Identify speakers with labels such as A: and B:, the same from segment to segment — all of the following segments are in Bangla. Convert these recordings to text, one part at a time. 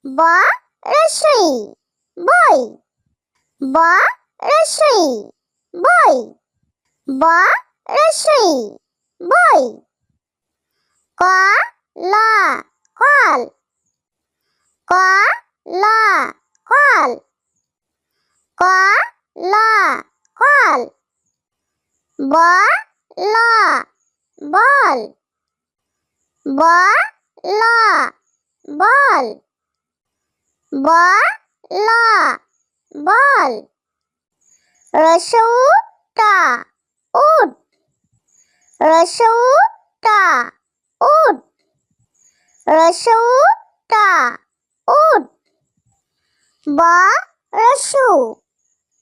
A: ব রসই বই ব রসই বই ব রসই বই ক ল কল ক ল কল ক ল কল ব ল বল ব ল বল ব ল বল রসৌ টা উট রসৌ টা উট রসৌ টা উট ব রসু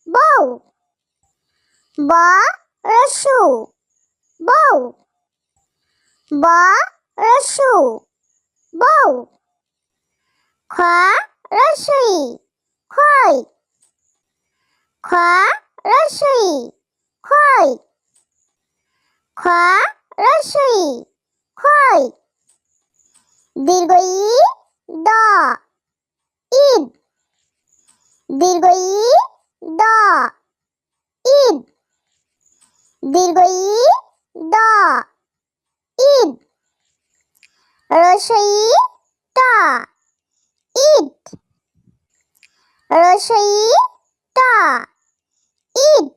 A: বউ ব রসু বউ ব রসু বউ খ রসই খই খ রসই খই খ রসই খই দীর্ঘ ই দ ঈদ দীর্ঘ ই দ ঈদ দীর্ঘ ই দ ঈদ রসই টা ঈদ রসই টা ঈদ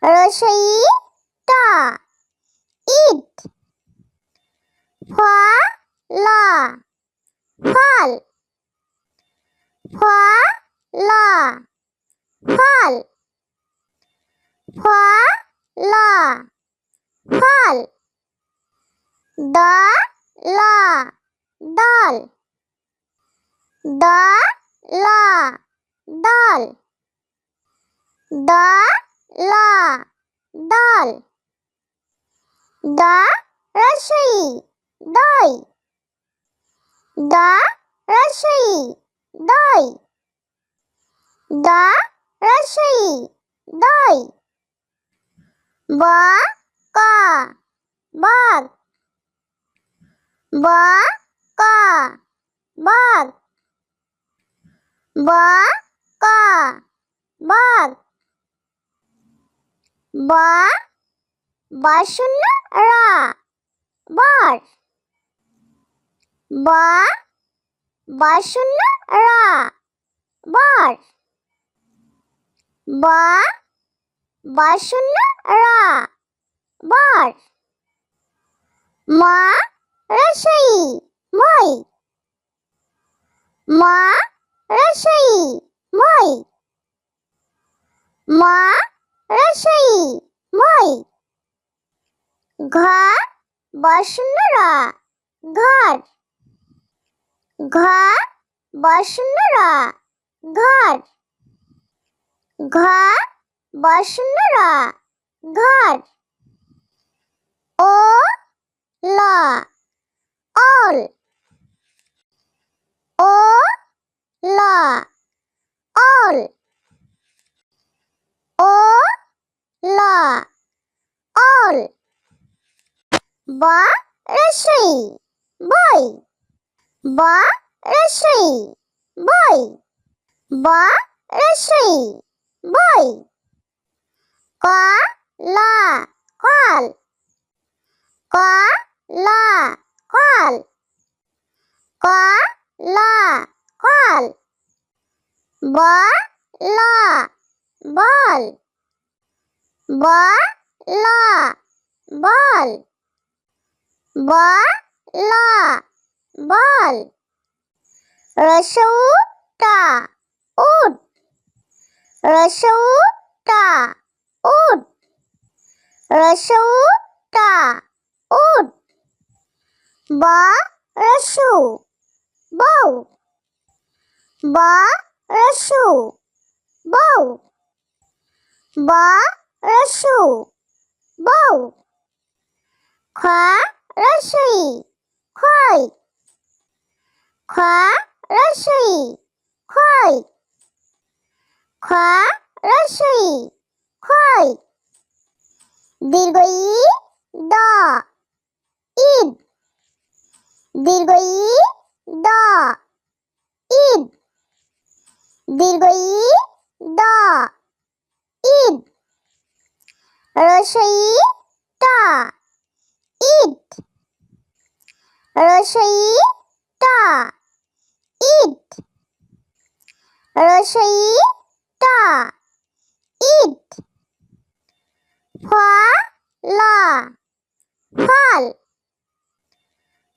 A: রসই টা ঈদ ফ ল ফল ফ ল ফল ফ ল ফল দ ল দল দ ল দল দ ল দল দ রসই দই দ রসই দই দ রসই দই ব ক বক ব ক বক ব ক বক ব বশূন্য র বর ব বশূন্য র বর ব বশূন্য র বর ম রসই মই ম রসই মই ম রসই মই ঘ বশূন্য র ঘর ঘ বশূন্য র ঘর ঘ বশূন্য র ঘর ও ল অল ও ল অল ও ল অল ব রসই বই ব রসই বই ব রসই বই ক ল কল ক ল কল ক ল কল ব ল বল ব ল বল ব ল বল রসৌ টা উট রসৌ টা উট রসৌ টা উট ব রসু বউ ব রসু বউ ব রসু বউ খ রসই খই খ রসই খই খ রসই খই দীর্ঘ ই দ ঈদ দীর্ঘ ই দ দীর্ঘ ই দ ঈদ রস্বই টা ঈদ রস্বই টা ঈদ রস্বই টা ঈদ ফলা ফল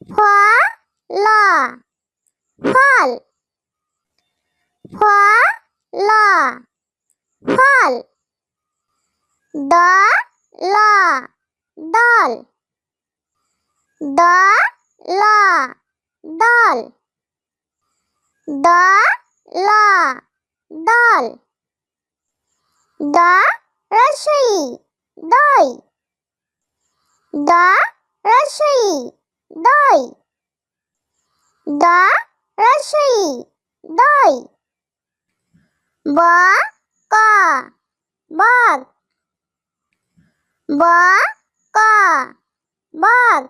A: ফলা ফল ফলা ফল দলা দল দলা দল দলা দল দ রস্বই দই দ রস্বই দই দ রস্বই দই ব ক বক ব ক বক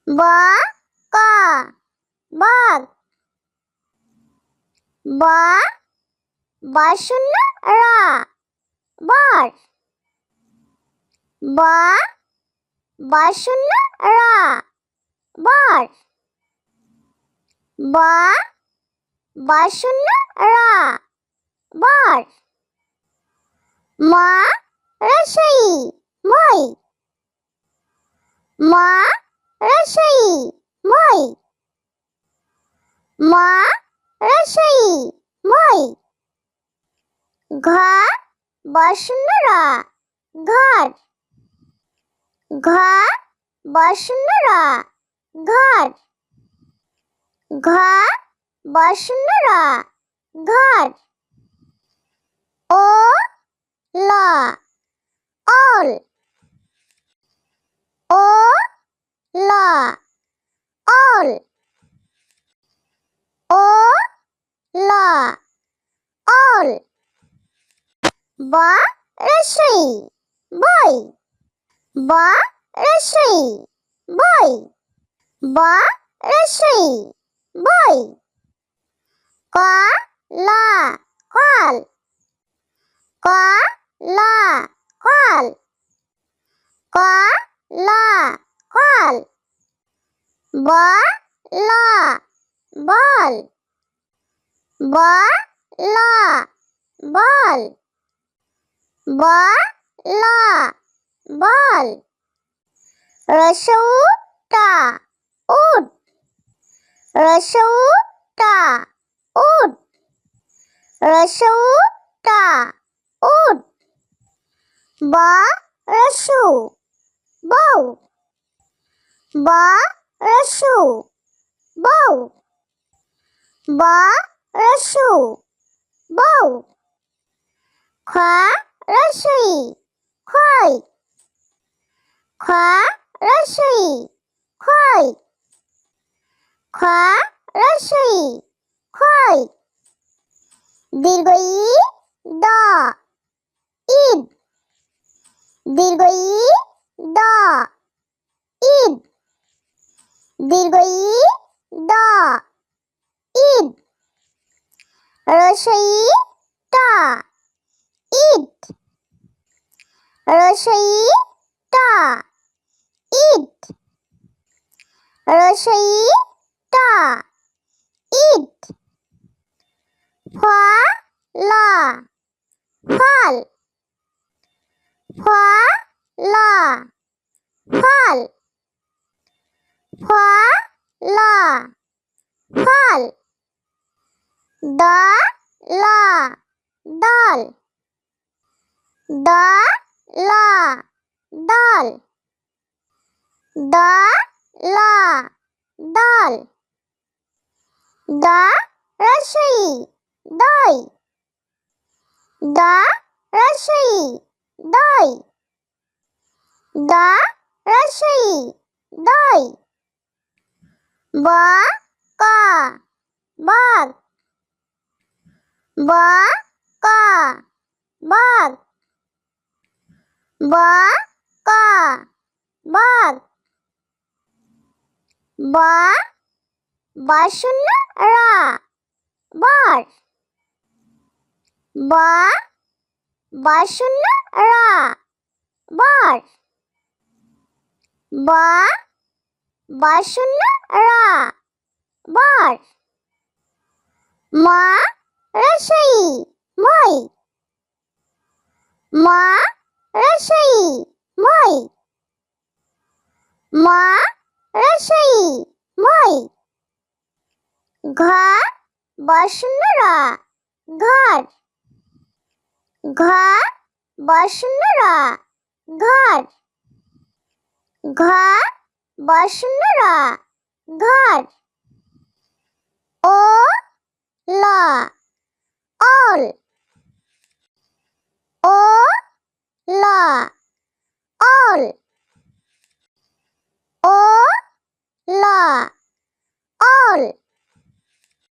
A: ব ক বক বশূন্য র বর বশূন্য র বর বশূন্য র বর ম রস্বই মই ম রস্বই মই ম রস্বই মই ঘ বশূন্য র ঘর ঘ বশূন্য র ঘর ঘ বশূন্য র ঘর ও ল ওল ও ল ওল ও ল ওল ব রস্বই বই ব রস্বই বই ব রস্বই বই ক ল কল ক ল কল ক ল কল ব ল বল ব ল বল ব ল বল রস্বউ টা উট রস্বউ টা উট রস্বউ টা উট ব রস্যু বউ ব রস্যু বউ ব রস্যু বউ খ রস্বই খই খ রস্বই খই খ রস্বই খই দীর্ঘ ই দ ঈদ দীর্ঘ ই দ ঈদ দীর্ঘ ই দ ঈদ রস্বই টা ঈদ রস্বই টা ঈদ রস্বই টা ঈদ ফলা ফল ফলা ফল ফলা ফল দলা দল দলা দল দলা দল দ রস্বই দই দ রস্বই দই দ রস্বই দই ব ক বক ব ক বক ব ক বক ব বশূন্য র বর বা শূন্য রা বার। বা শূন্য রা বার। মা রসই মই। মা রসই মই। মা রসই মই। ঘা শূন্য রা ঘর। ঘা শূন্য রা ঘর। ঘা শূন্য রা ঘর। ও লা অল। ও লা অল। ও লা অল।